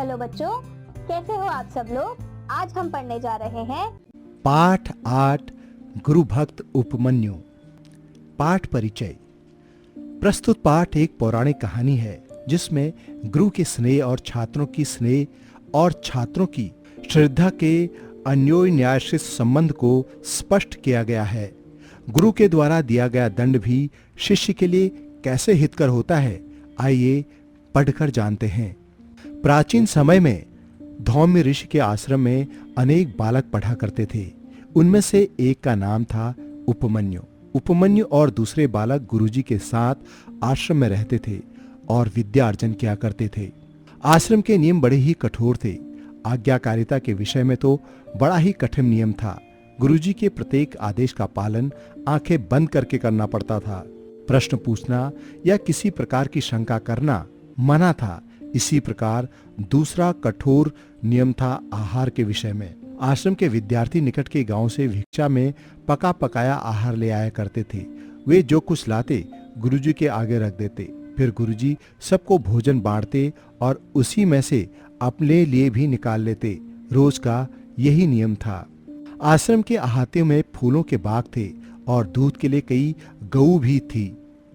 Hello बच्चों, कैसे हो आप सब लोग। आज हम पढ़ने जा रहे हैं पाठ 8 गुरु भक्त उपमन्यु। पाठ परिचय। प्रस्तुत पाठ एक पौराणिक कहानी है जिसमें गुरु के स्नेह और छात्रों की स्नेह और छात्रों की श्रद्धा के अन्योन्याश्रित संबंध को स्पष्ट किया गया है। गुरु के द्वारा दिया गया दंड भी शिष्य के लिए कैसे हितकर होता है, आइए पढ़कर जानते हैं। प्राचीन समय में धौम्य ऋषि के आश्रम में अनेक बालक पढ़ा करते थे। उनमें से एक का नाम था उपमन्यु। उपमन्यु और दूसरे बालक गुरुजी के साथ आश्रम में रहते थे और विद्या अर्जन किया करते थे। आश्रम के नियम बड़े ही कठोर थे। आज्ञाकारिता के विषय में तो बड़ा ही कठिन नियम था। गुरुजी के प्रत्येक आदेश का पालन आंखें बंद करके करना पड़ता था। प्रश्न पूछना या किसी प्रकार की शंका करना मना था। इसी प्रकार दूसरा कठोर नियम था आहार के विषय में। आश्रम के विद्यार्थी निकट के गांव से भिक्षा में पका पकाया आहार ले आया करते थे। वे जो कुछ लाते गुरुजी के आगे रख देते। फिर गुरुजी सबको भोजन बांटते और उसी में से अपने लिए भी निकाल लेते। रोज का यही नियम था। आश्रम के अहाते में फूलों के बाग थे और दूध के लिए कई गऊ भी थी।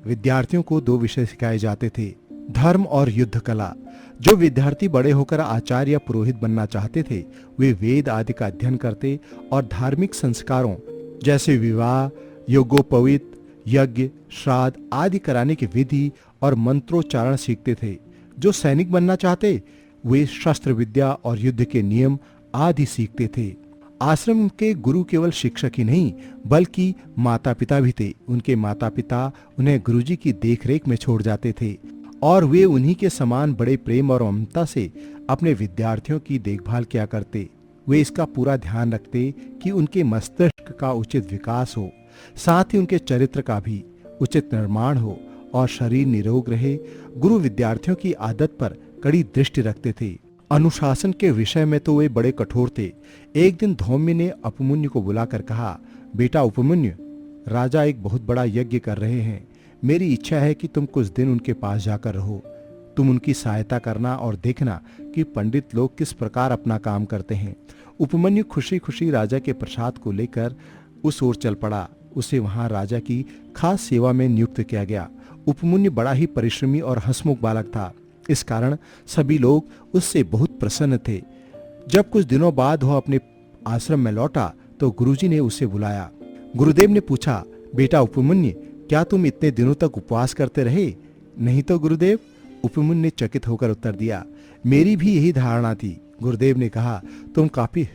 विद्यार्थियों को 2 विषय सिखाए जाते थे, धर्म और युद्ध कला। जो विद्यार्थी बड़े होकर आचार्य या पुरोहित बनना चाहते थे वे वेद आदि का अध्ययन करते और धार्मिक संस्कारों जैसे विवाह, यज्ञोपवीत, यज्ञ, श्राद्ध आदि कराने की विधि और मंत्रोच्चारण सीखते थे। जो सैनिक बनना चाहते वे शस्त्र विद्या और युद्ध के नियम आदि सीखते थे। आश्रम के गुरु केवल शिक्षक ही नहीं बल्कि माता पिता भी थे। उनके माता पिता उन्हें गुरुजी की देखरेख में छोड़ जाते थे और वे उन्हीं के समान बड़े प्रेम और ममता से अपने विद्यार्थियों की देखभाल किया करते। वे इसका पूरा ध्यान रखते कि उनके मस्तिष्क का उचित विकास हो, साथ ही उनके चरित्र का भी उचित निर्माण हो और शरीर निरोग रहे। गुरु विद्यार्थियों की आदत पर कड़ी दृष्टि रखते थे। अनुशासन के विषय में तो वे बड़े कठोर थे। एक दिन धौम्य ने उपमन्यु को बुलाकर कहा, बेटा उपमन्यु, राजा एक बहुत बड़ा यज्ञ कर रहे हैं। मेरी इच्छा है कि तुम कुछ दिन उनके पास जाकर रहो। तुम उनकी सहायता करना और देखना कि पंडित लोग किस प्रकार अपना काम करते हैं। उपमन्यु खुशी खुशी राजा के प्रसाद को लेकर उस ओर चल पड़ा। उसे वहां राजा की खास सेवा में नियुक्त किया गया। उपमन्यु बड़ा ही परिश्रमी और हंसमुख बालक था। इस कारण सभी लोग उससे बहुत प्रसन्न थे। जब कुछ दिनों बाद वह अपने आश्रम में लौटा तो गुरुजी ने उसे बुलाया। गुरुदेव ने पूछा, बेटा उपमन्यु, क्या तुम इतने दिनों तक उपवास करते रहे? नहीं तो गुरुदेव, उपमन्यु ने चकित होकर उत्तर दिया। मेरी भी यही धारणा थी। गुरुदेव ने कहा, तुम काफी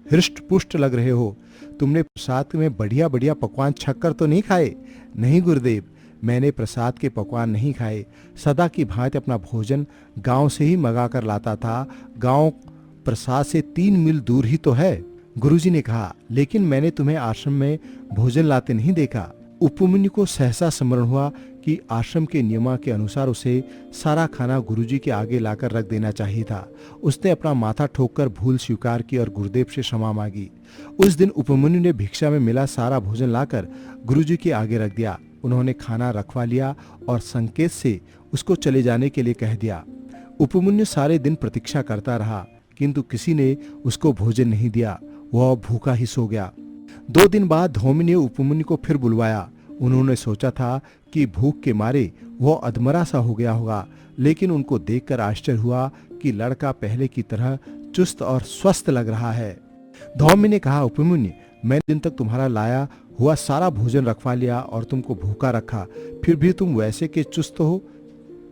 हृष्ट पुष्ट लग रहे हो। तुमने प्रसाद में बढ़िया बढ़िया पकवान छककर तो नहीं खाए? नहीं गुरुदेव, मैंने प्रसाद के पकवान नहीं खाए। सदा की भांति अपना भोजन गांव से ही मंगा कर लाता था। गांव प्रसाद से 3 मील दूर ही तो है। गुरुजी ने कहा, लेकिन मैंने तुम्हें आश्रम में भोजन लाते नहीं देखा। उपमन्यु को सहसा स्मरण हुआ कि आश्रम के नियम के अनुसार उसे सारा खाना गुरुजी के आगे लाकर रख देना चाहिए था। उसने अपना माथा ठोककर भूल स्वीकार की और गुरुदेव से क्षमा मांगी। उस दिन उपमन्यु ने भिक्षा में मिला सारा भोजन लाकर गुरुजी के आगे रख दिया। उन्होंने खाना रखवा लिया और संकेत से उसको चले जाने के लिए कह दिया। उपमन्यु सारे दिन प्रतीक्षा करता रहा किंतु किसी ने उसको भोजन नहीं दिया। वह भूखा ही सो गया। 2 दिन बाद धौम्य ने उपमन्यु को फिर बुलवाया। उन्होंने सोचा था कि भूख के मारे वह अधमरा सा हो गया होगा, लेकिन उनको देखकर आश्चर्य हुआ कि लड़का पहले की तरह चुस्त और स्वस्थ लग रहा है। धौम्य ने कहा, उपमन्यु, मैंने दिन तक तुम्हारा लाया हुआ सारा भोजन रखवा लिया और तुमको भूखा रखा, फिर भी तुम वैसे के चुस्त हो।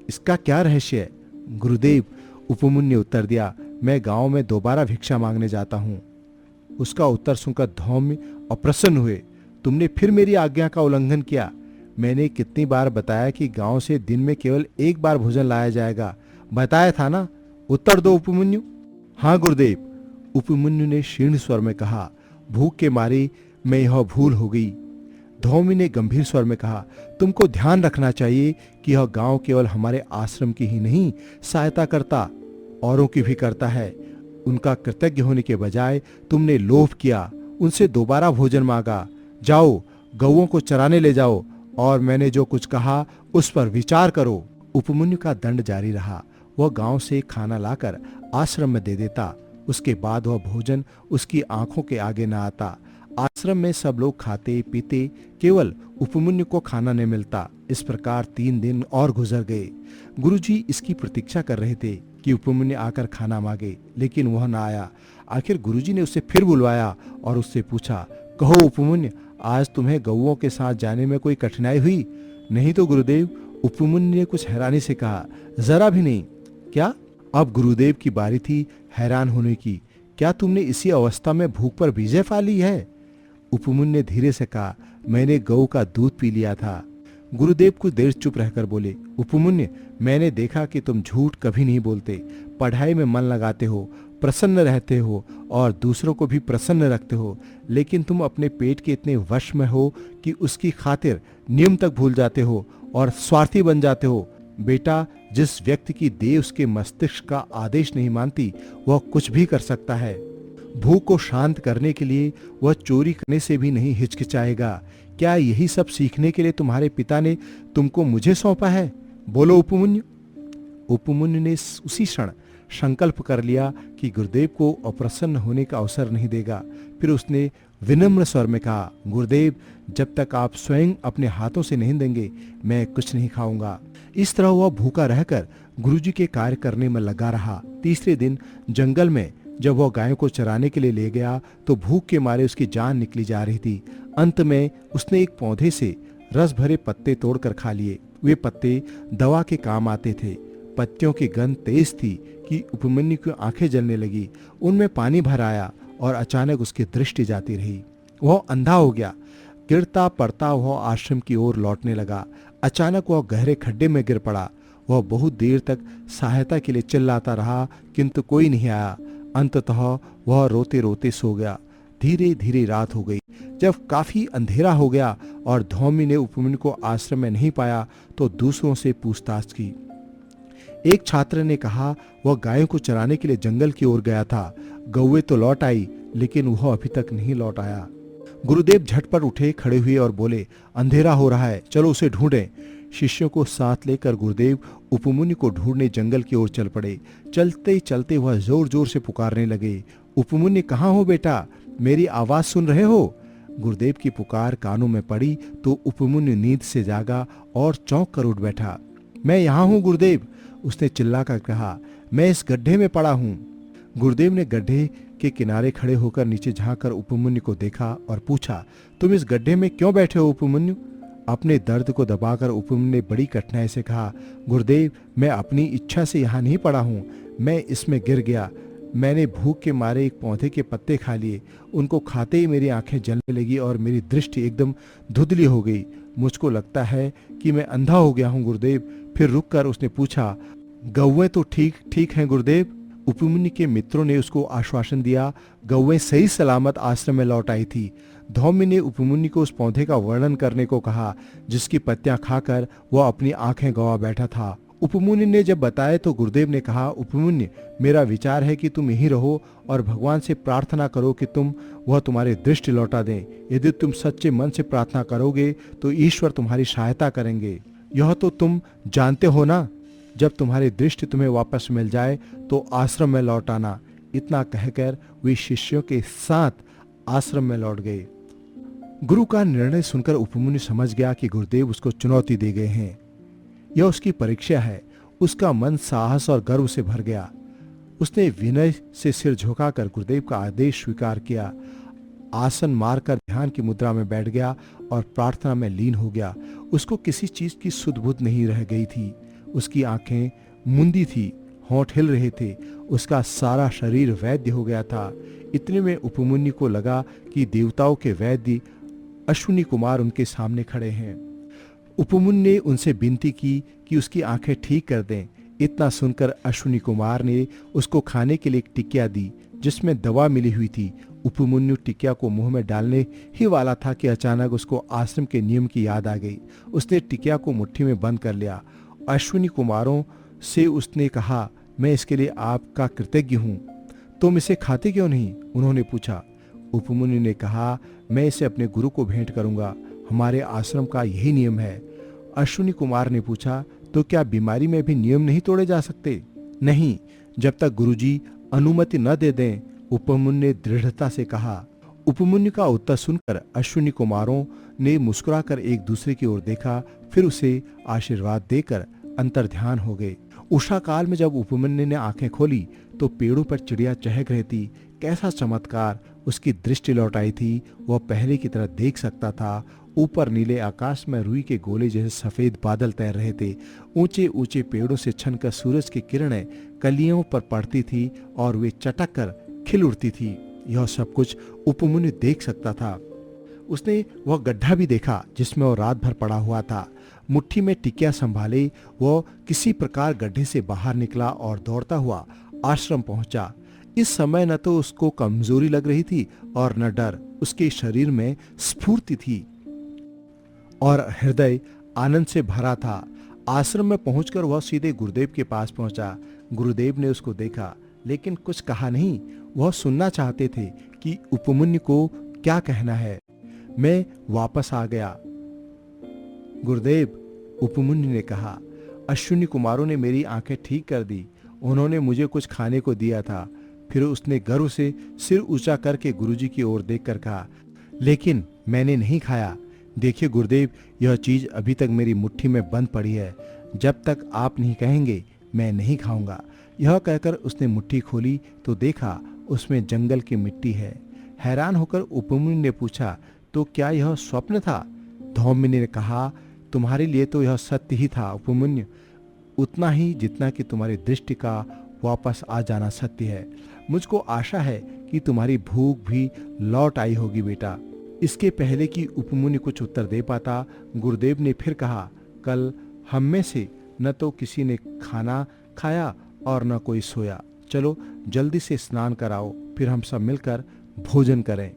इसका क्या रहस्य है? गुरुदेव, उपमन्यु ने उत्तर दिया, मैं गांव में दोबारा भिक्षा मांगने जाता हूँ। उसका उत्तर सुनकर धौम्य अप्रसन्न हुए। तुमने फिर मेरी आज्ञा का उल्लंघन किया। मैंने कितनी बार बताया कि गांव से दिन में केवल 1 बार भोजन लाया जाएगा। बताया था ना? उत्तर दो उपमन्यु। हाँ गुरुदेव, उपमन्यु ने क्षीण स्वर में कहा। भूख के मारे मैं यह भूल हो गई। धौम्य ने गंभीर स्वर में कहा, तुमको ध्यान रखना चाहिए कि यह गांव केवल हमारे आश्रम की ही नहीं सहायता करता, औरों की भी करता है। उनका कृतज्ञ होने के बजाय तुमने लोभ किया, उनसे दोबारा भोजन मांगा। जाओ, गौओं को चराने ले जाओ और मैंने जो कुछ कहा उस पर विचार करो। उपमन्यु का दंड जारी रहा। वह गांव से खाना लाकर आश्रम में दे देता। उसके बाद वह भोजन उसकी आंखों के आगे न आता। आश्रम में सब लोग खाते पीते, केवल उपमन्यु को खाना नहीं मिलता। इस प्रकार 3 दिन और गुजर गए। गुरुजी इसकी प्रतीक्षा कर रहे थे कि उपमन्यु आकर खाना मांगे, लेकिन वह न आया। आखिर गुरुजी ने उसे फिर बुलवाया और उससे पूछा, कहो उपमन्यु, आज तुम्हें गौओं के साथ जाने में कोई कठिनाई हुई? नहीं तो गुरुदेव, उपमन्यु ने कुछ हैरानी से कहा। जरा भी नहीं। क्या? अब गुरुदेव की बारी थी हैरान होने की। क्या तुमने इसी अवस्था में भूख पर विजय पा ली है? उपमन्यु ने धीरे से कहा, मैंने गौ का दूध पी लिया था। गुरुदेव कुछ देर चुप रहकर बोले, उपमन्यु, मैंने देखा कि तुम झूठ कभी नहीं बोलते, पढ़ाई में मन लगाते हो, प्रसन्न रहते हो और दूसरों को भी प्रसन्न रखते हो, लेकिन तुम अपने पेट के इतने वश में हो कि उसकी खातिर नियम तक भूल जाते हो और स्वार्थी बन जाते हो। बेटा, जिस व्यक्ति की देह उसके मस्तिष्क का आदेश नहीं मानती, वह कुछ भी कर सकता है। भूख को शांत करने के लिए वह चोरी करने से भी नहीं हिचकिचाएगा। क्या यही सब सीखने के लिए तुम्हारे पिता ने तुमको मुझे सौंपा है? बोलो उपमन्यु। उपमन्यु ने उसी क्षण संकल्प कर लिया कि गुरुदेव को अप्रसन्न होने का अवसर नहीं देगा। फिर उसने विनम्र स्वर में कहा, गुरुदेव, जब तक आप स्वयं अपने हाथों से नहीं देंगे, मैं कुछ नहीं खाऊंगा। इस तरह वह भूखा रहकर गुरुजी के कार्य करने में लगा रहा। तीसरे दिन जंगल में जब वह गायों को चराने के लिए ले गया तो भूख के मारे उसकी जान निकली जा रही थी। अंत में उसने एक पौधे से रस भरे पत्ते तोड़कर खा लिए। वे पत्ते दवा के काम आते थे। पत्तियों की गंध तेज थी कि उपमन्यु की आंखें जलने लगी। उनमें पानी भर आया और अचानक उसकी दृष्टि जाती रही। वह अंधा हो गया। गिरता पड़ता वह आश्रम की ओर लौटने लगा। अचानक वह गहरे खड्डे में गिर पड़ा। वह बहुत देर तक सहायता के लिए चिल्लाता रहा, किंतु कोई नहीं आया। अंततः वह रोते रोते सो गया। धीरे धीरे रात हो गई। जब काफी अंधेरा हो गया और धौमी ने उपमन्यु को आश्रम में नहीं पाया तो दूसरों से पूछताछ की। एक छात्र ने कहा, वह गायों को चराने के लिए जंगल की ओर गया था। गौएं तो लौट आई, लेकिन वह अभी तक नहीं लौट आया। गुरुदेव झटपट उठे, खड़े हुए और बोले, अंधेरा हो रहा है, चलो उसे ढूंढें। शिष्यों को साथ लेकर गुरुदेव उपमन्यु को ढूंढने जंगल की ओर चल पड़े। चलते चलते वह जोर जोर से पुकारने लगे, उपमन्यु, कहाँ हो बेटा? मेरी आवाज सुन रहे हो? गुरुदेव की पुकार कानों में पड़ी तो उपमन्यु नींद से जागा और चौंक कर उठ बैठा। मैं यहाँ हूँ गुरुदेव, उसने चिल्लाकर कहा। मैं इस गड्ढे में पड़ा हूँ। गुरुदेव ने गड्ढे के किनारे खड़े होकर नीचे झांककर उपमन्यु को देखा और पूछा, तुम इस गड्ढे में क्यों बैठे हो उपमन्यु? अपने दर्द को दबाकर उपमन्यु ने बड़ी कठिनाई से कहा, गुरुदेव, मैं अपनी इच्छा से यहाँ नहीं पड़ा हूँ, मैं इसमें गिर गया। मैंने भूख के मारे एक पौधे के पत्ते खा लिए। उनको खाते ही मेरी आंखें जलने लगी और मेरी दृष्टि एकदम धुंधली हो गई। मुझको लगता है कि मैं अंधा हो गया हूँ गुरुदेव। फिर रुककर उसने पूछा, गौएं तो ठीक हैं गुरुदेव? उपमन्यु के मित्रों ने उसको आश्वासन दिया। गौएं सही सलामत आश्रम में लौट आई थी। धौमी ने उपमन्यु को उस पौधे का वर्णन करने को कहा जिसकी पत्तियां खाकर वह अपनी आंखें गंवा बैठा था। उपमन्यु ने जब बताया तो गुरुदेव ने कहा, उपमन्यु, मेरा विचार है कि तुम यहीं रहो और भगवान से प्रार्थना करो कि वह तुम्हारी दृष्टि लौटा दें। यदि तुम सच्चे मन से प्रार्थना करोगे तो ईश्वर तुम्हारी सहायता करेंगे। यह तो तुम जानते हो ना। जब तुम्हारी दृष्टि तुम्हें वापस मिल जाए तो आश्रम में लौट आना। इतना कहकर वे शिष्यों के साथ आश्रम में लौट गए। गुरु का निर्णय सुनकर उपमन्यु समझ गया कि गुरुदेव उसको चुनौती दे गए हैं। यह उसकी परीक्षा है। उसका मन साहस और गर्व से भर गया। उसने विनय से सिर झुकाकर गुरुदेव का आदेश स्वीकार किया। आसन मारकर ध्यान की मुद्रा में बैठ गया और प्रार्थना में लीन हो गया। उसको किसी चीज की सुध बुध नहीं रह गई थी। उसकी आंखें मुंदी थी, होंठ हिल रहे थे, उसका सारा शरीर वैद्य हो गया था। इतने में उपमन्यु को लगा कि देवताओं के वैद्य अश्विनी कुमार उनके सामने खड़े हैं। उपमन्यु ने उनसे विनती की कि उसकी आंखें ठीक कर दें। इतना सुनकर अश्विनी कुमार ने उसको खाने के लिए एक टिकिया दी जिसमें दवा मिली हुई थी। उपमन्यु टिकिया को मुंह में डालने ही वाला था कि अचानक उसको आश्रम के नियम की याद आ गई। उसने टिकिया को मुट्ठी में बंद कर लिया। अश्विनी कुमारों से उसने कहा, मैं इसके लिए आपका कृतज्ञ हूं। तुम इसे खाते क्यों नहीं? उन्होंने पूछा। उपमन्यु ने कहा, मैं इसे अपने गुरु को भेंट करूंगा। हमारे आश्रम का यही नियम है। अश्विनी कुमार ने पूछा, तो क्या बीमारी में भी नियम नहीं तोड़े जा सकते? नहीं, जब तक गुरुजी अनुमति न दे दें, उपमन्यु ने दृढ़ता से कहा। उपमन्यु का उत्तर सुनकर अश्विनी कुमारों ने मुस्कुराकर एक दूसरे की ओर देखा, फिर उसे आशीर्वाद देकर अंतर्ध्यान हो गए। उषा काल में जब उपमन्यु ने आंखें खोली तो पेड़ों पर चिड़िया चहक रही थी। कैसा चमत्कार! उसकी दृष्टि लौट आई थी। वह पहले की तरह देख सकता था। ऊपर नीले आकाश में रुई के गोले जैसे सफेद बादल तैर रहे थे। ऊंचे ऊंचे पेड़ों से छनकर सूरज की किरणें कलियों पर पड़ती थी और वे चटक कर खिल उठती थी। यह सब कुछ उपमन्यु देख सकता था। उसने वह गड्ढा भी देखा जिसमें वह रात भर पड़ा हुआ था। मुट्ठी में टिकिया संभाले वह किसी प्रकार गड्ढे से बाहर निकला और दौड़ता हुआ आश्रम पहुंचा। इस समय न तो उसको कमजोरी लग रही थी और न डर। उसके शरीर में स्फूर्ति थी और हृदय आनंद से भरा था। आश्रम में पहुंचकर वह सीधे गुरुदेव के पास पहुंचा। गुरुदेव ने उसको देखा लेकिन कुछ कहा नहीं। वह सुनना चाहते थे कि उपमन्यु को क्या कहना है। मैं वापस आ गया गुरुदेव, उपमन्यु ने कहा। अश्विनी कुमारों ने मेरी आंखें ठीक कर दी। उन्होंने मुझे कुछ खाने को दिया था। फिर उसने गर्व से सिर ऊंचा करके गुरुजी की ओर देखकर कहा, लेकिन मैंने नहीं खाया। देखिए गुरुदेव, यह चीज अभी तक मेरी मुट्ठी में बंद पड़ी है। जब तक आप नहीं कहेंगे मैं नहीं खाऊंगा। यह कहकर उसने मुट्ठी खोली तो देखा उसमें जंगल की मिट्टी है। हैरान होकर उपमन्यु ने पूछा, तो क्या यह स्वप्न था? धौम्य ने कहा, तुम्हारे लिए तो यह सत्य ही था उपमन्यु, उतना ही जितना कि तुम्हारी दृष्टि का वापस आ जाना सत्य है। मुझको आशा है कि तुम्हारी भूख भी लौट आई होगी बेटा। इसके पहले कि उपमन्यु कुछ उत्तर दे पाता, गुरुदेव ने फिर कहा, कल हम में से न तो किसी ने खाना खाया और न कोई सोया। चलो जल्दी से स्नान कराओ, फिर हम सब मिलकर भोजन करें।